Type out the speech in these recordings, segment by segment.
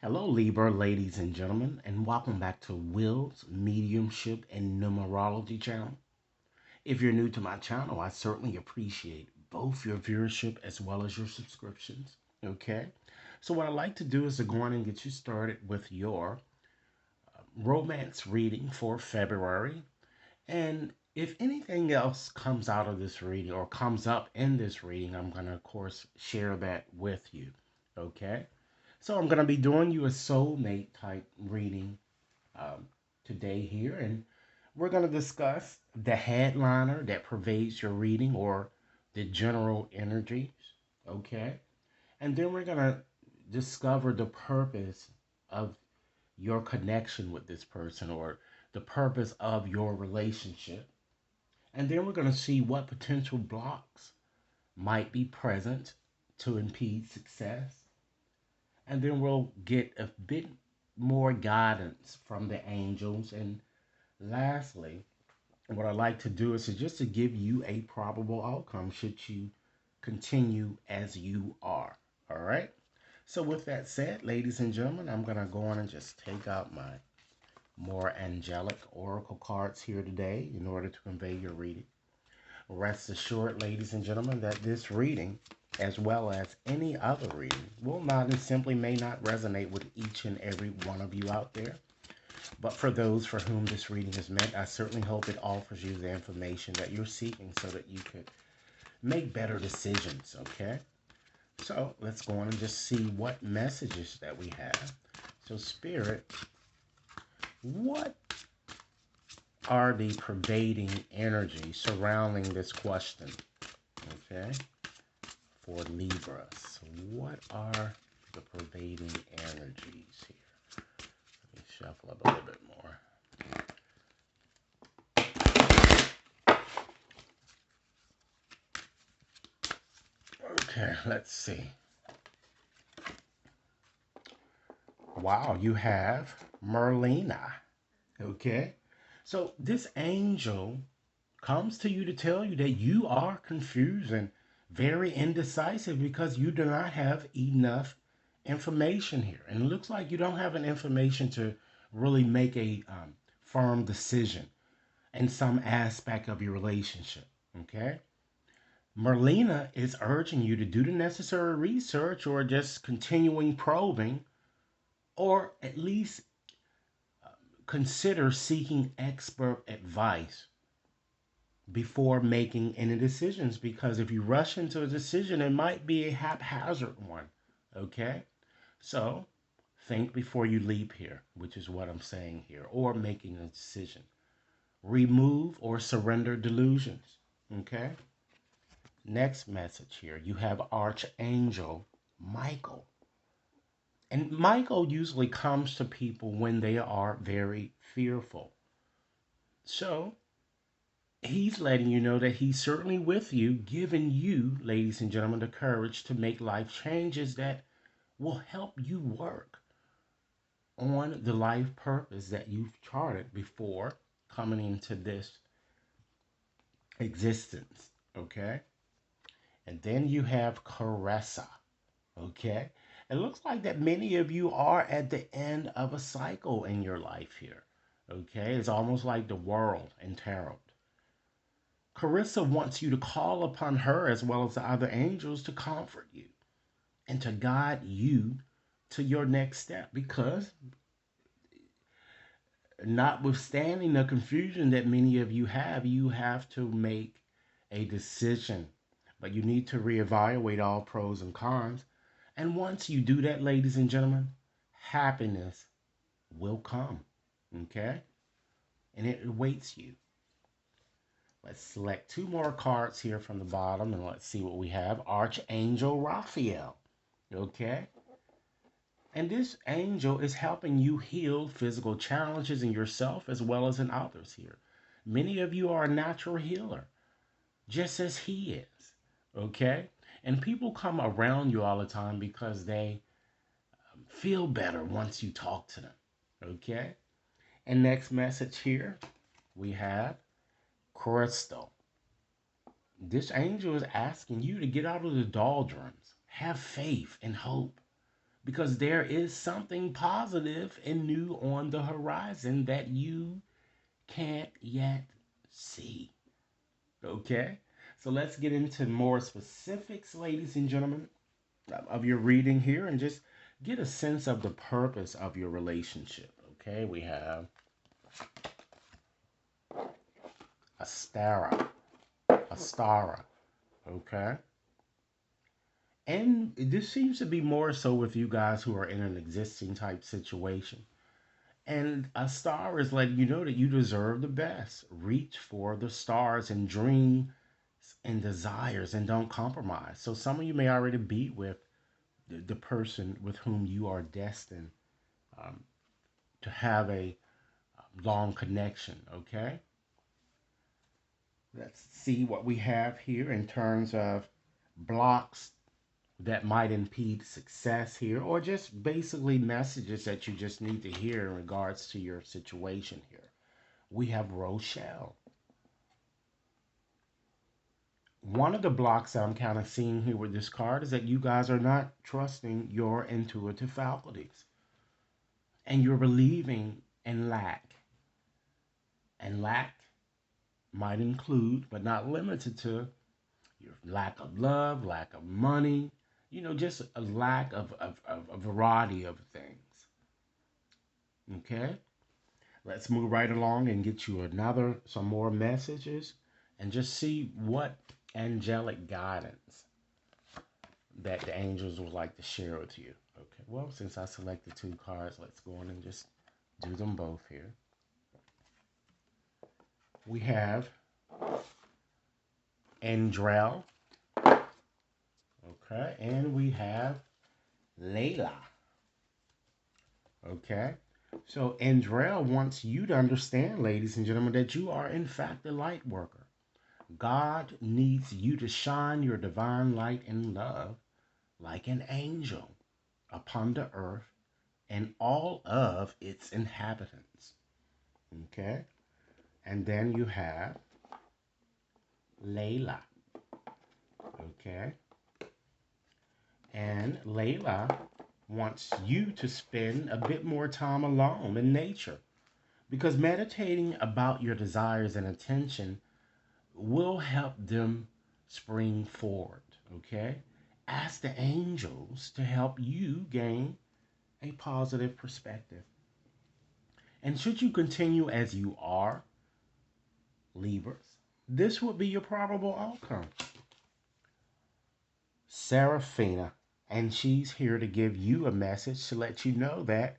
Hello, Libra, ladies and gentlemen, and welcome back to Will's Mediumship and Numerology channel. If you're new to my channel, I certainly appreciate both your viewership as well as your subscriptions. Okay, so what I'd like to do is to go on and get you started with your romance reading for February. And if anything else comes out of this reading or comes up in this reading, I'm going to, of course, share that with you. Okay. So I'm going to be doing you a soulmate type reading um, today here. And we're going to discuss the headliner that pervades your reading or the general energies. Okay. And then we're going to discover the purpose of your connection with this person or the purpose of your relationship. And then we're going to see what potential blocks might be present to impede success. And then we'll get a bit more guidance from the angels. And lastly, what I like to do is just to give you a probable outcome should you continue as you are. All right. So with that said, ladies and gentlemen, I'm going to go on and just take out my more angelic oracle cards here today in order to convey your reading. Rest assured, ladies and gentlemen, that this reading, as well as any other reading, will not and simply may not resonate with each and every one of you out there. But for those for whom this reading is meant, I certainly hope it offers you the information that you're seeking so that you could make better decisions, okay? So let's go on and just see what messages that we have. So, Spirit, what are the pervading energies surrounding this question? Okay, for Libras, what are the pervading energies here? Let me shuffle up a little bit more. Okay, let's see. Wow, you have Merlina. Okay, so this angel comes to you to tell you that you are confused and very indecisive because you do not have enough information here. And it looks like you don't have an information to really make a firm decision in some aspect of your relationship. Okay. Merlina is urging you to do the necessary research or just continuing probing, or at least consider seeking expert advice before making any decisions, because if you rush into a decision, it might be a haphazard one. Okay? So think before you leap here, which is what I'm saying here, or making a decision. Remove or surrender delusions. Okay? Next message here, you have Archangel Michael. And Michael usually comes to people when they are very fearful. So he's letting you know that he's certainly with you, giving you, ladies and gentlemen, the courage to make life changes that will help you work on the life purpose that you've charted before coming into this existence. Okay. And then you have Caressa. Okay. It looks like that many of you are at the end of a cycle in your life here. Okay. It's almost like the world in tarot. Carissa wants you to call upon her as well as the other angels to comfort you and to guide you to your next step, because notwithstanding the confusion that many of you have to make a decision. But you need to reevaluate all pros and cons. And once you do that, ladies and gentlemen, happiness will come. Okay? And it awaits you. Let's select two more cards here from the bottom and let's see what we have. Archangel Raphael. Okay? And this angel is helping you heal physical challenges in yourself as well as in others here. Many of you are a natural healer, just as he is. Okay? And people come around you all the time because they feel better once you talk to them. Okay? And next message here, we have Crystal. This angel is asking you to get out of the doldrums, have faith and hope, because there is something positive and new on the horizon that you can't yet see. Okay? So let's get into more specifics, ladies and gentlemen, of your reading here and just get a sense of the purpose of your relationship. Okay? We have Astara. Astara. Okay? And this seems to be more so with you guys who are in an existing type situation. And a star is letting you know that you deserve the best. Reach for the stars and dreams and desires and don't compromise. So some of you may already be with the person with whom you are destined um, to have a long connection. Okay. Let's see what we have here in terms of blocks that might impede success here, or just basically messages that you just need to hear in regards to your situation here. We have Rochelle. One of the blocks that I'm kind of seeing here with this card is that you guys are not trusting your intuitive faculties and you're believing in lack. And lack might include, but not limited to, your lack of love, lack of money, just a lack of a variety of things. Okay? Let's move right along and get you some more messages and just see what angelic guidance that the angels would like to share with you. Okay, well, since I selected two cards, let's go on and just do them both here. We have Andrel, okay, and we have Layla, okay. So Andrel wants you to understand, ladies and gentlemen, that you are in fact a light worker. God needs you to shine your divine light and love like an angel upon the earth and all of its inhabitants. Okay? And then you have Layla. Okay? And Layla wants you to spend a bit more time alone in nature because meditating about your desires and attention will help them spring forward. Okay? Ask the angels to help you gain a positive perspective. And should you continue as you are, Libras, this would be your probable outcome. Seraphina, and she's here to give you a message to let you know that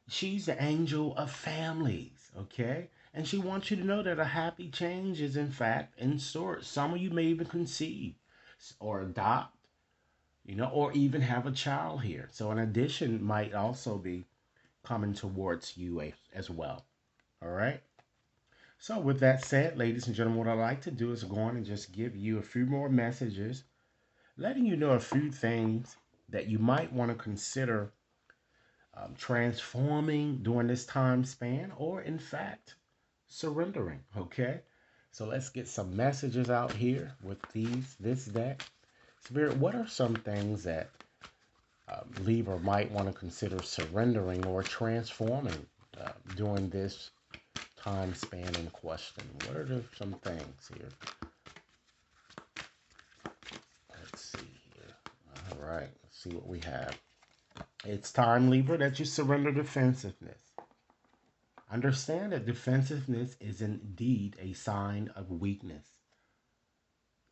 she's the angel of families, okay? And she wants you to know that a happy change is in fact in store. Some of you may even conceive or adopt, or even have a child here. So an addition might also be coming towards you as well. All right. So with that said, ladies and gentlemen, what I'd like to do is go on and just give you a few more messages, letting you know a few things that you might want to consider transforming during this time span, or in fact, surrendering. Okay. So let's get some messages out here with this deck. Spirit, what are some things that Libra might want to consider surrendering or transforming during this time span in question? What are some things here? Let's see here. All right, let's see what we have. It's time, Libra, that you surrender defensiveness. Understand that defensiveness is indeed a sign of weakness.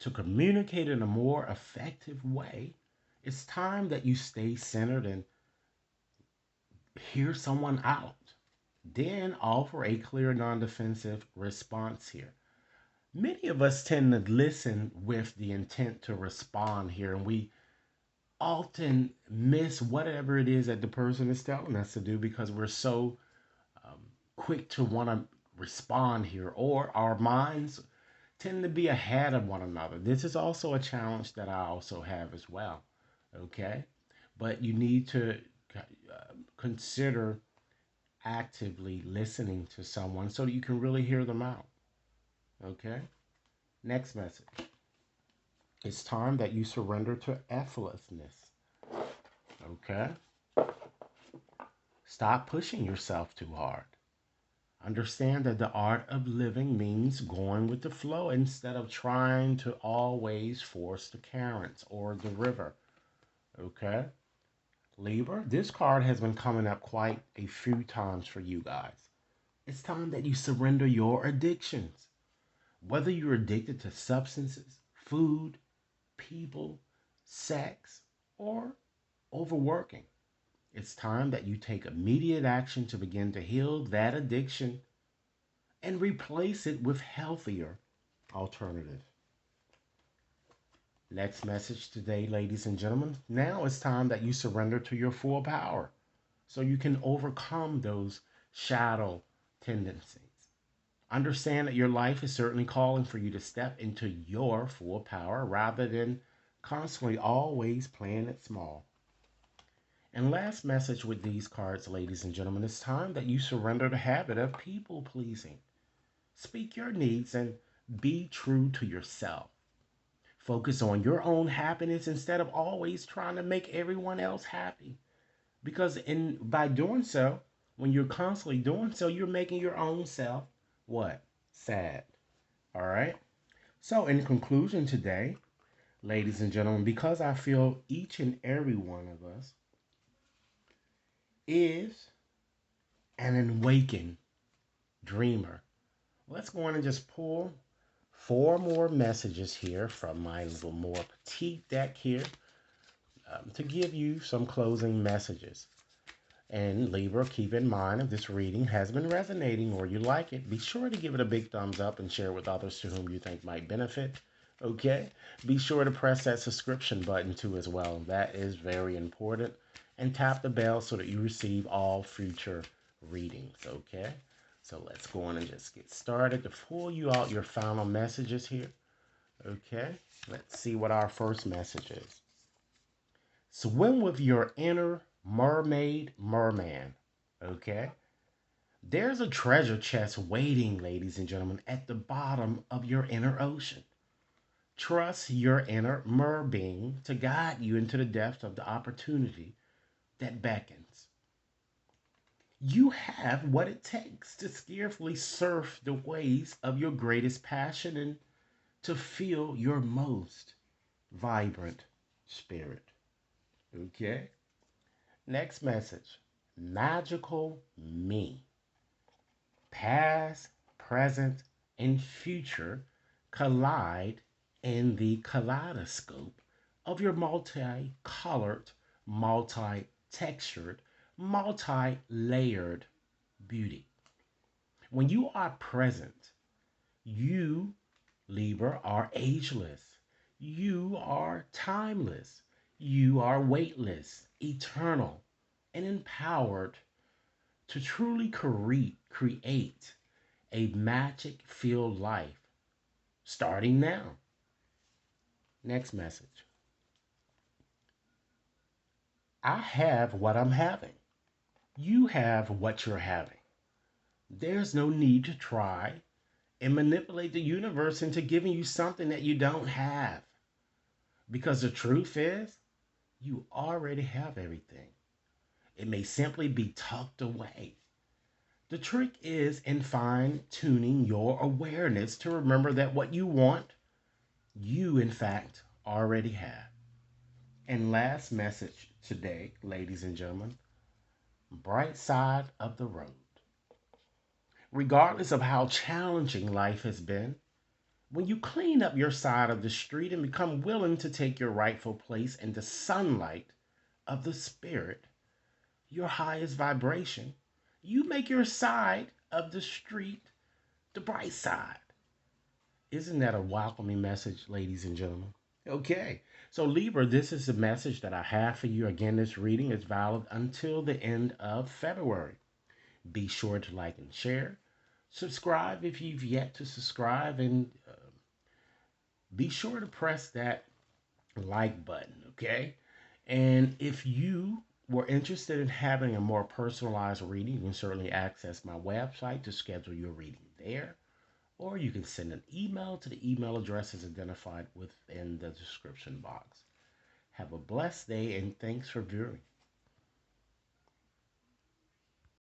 To communicate in a more effective way, it's time that you stay centered and hear someone out. Then offer a clear, non defensive response here. Many of us tend to listen with the intent to respond here, and we often miss whatever it is that the person is telling us to do because we're so um, quick to want to respond here, or our minds tend to be ahead of one another. This is also a challenge that I also have as well. Okay. But you need to consider actively listening to someone so that you can really hear them out. Okay. Next message. It's time that you surrender to effortlessness. Okay. Stop pushing yourself too hard. Understand that the art of living means going with the flow instead of trying to always force the currents or the river. Okay? Libra, this card has been coming up quite a few times for you guys. It's time that you surrender your addictions. Whether you're addicted to substances, food, people, sex, or overworking, it's time that you take immediate action to begin to heal that addiction and replace it with healthier alternatives. Next message today, ladies and gentlemen. Now it's time that you surrender to your full power so you can overcome those shadow tendencies. Understand that your life is certainly calling for you to step into your full power rather than constantly always playing it small. And last message with these cards, ladies and gentlemen, it's time that you surrender the habit of people pleasing. Speak your needs and be true to yourself. Focus on your own happiness instead of always trying to make everyone else happy. Because in by doing so, when you're constantly doing so, you're making your own self what? Sad. All right? So in conclusion today, ladies and gentlemen, because I feel each and every one of us is an awakened dreamer. Let's go on and just pull four more messages here from my little more petite deck here to give you some closing messages. And Libra, keep in mind if this reading has been resonating or you like it, be sure to give it a big thumbs up and share it with others to whom you think might benefit. Okay? Be sure to press that subscription button too as well. That is very important. And tap the bell so that you receive all future readings. Okay? So let's go on and just get started to pull you out your final messages here. Okay? Let's see what our first message is. Swim with your inner mermaid, merman. Okay? There's a treasure chest waiting, ladies and gentlemen, at the bottom of your inner ocean. Trust your inner mer being to guide you into the depths of the opportunity that beckons. You have what it takes to skillfully surf the waves of your greatest passion and to feel your most vibrant spirit. Okay? Next message. Magical me. Past, present, and future collide in the kaleidoscope of your multicolored, multi textured, multi layered beauty. When you are present, you, Libra, are ageless. You are timeless. You are weightless, eternal, and empowered to truly create a magic filled life starting now. Next message. I have what I'm having. You have what you're having. There's no need to try and manipulate the universe into giving you something that you don't have. Because the truth is, you already have everything. It may simply be tucked away. The trick is in fine tuning your awareness to remember that what you want, you in fact already have. And last message today, ladies and gentlemen, bright side of the road. Regardless of how challenging life has been, when you clean up your side of the street and become willing to take your rightful place in the sunlight of the spirit, your highest vibration, you make your side of the street the bright side. Isn't that a welcoming message, ladies and gentlemen? Okay, so Libra, this is the message that I have for you. Again, this reading is valid until the end of February. Be sure to like and share. Subscribe if you've yet to subscribe, and be sure to press that like button, okay? And if you were interested in having a more personalized reading, you can certainly access my website to schedule your reading there. Or you can send an email to the email addresses identified within the description box. Have a blessed day and thanks for viewing.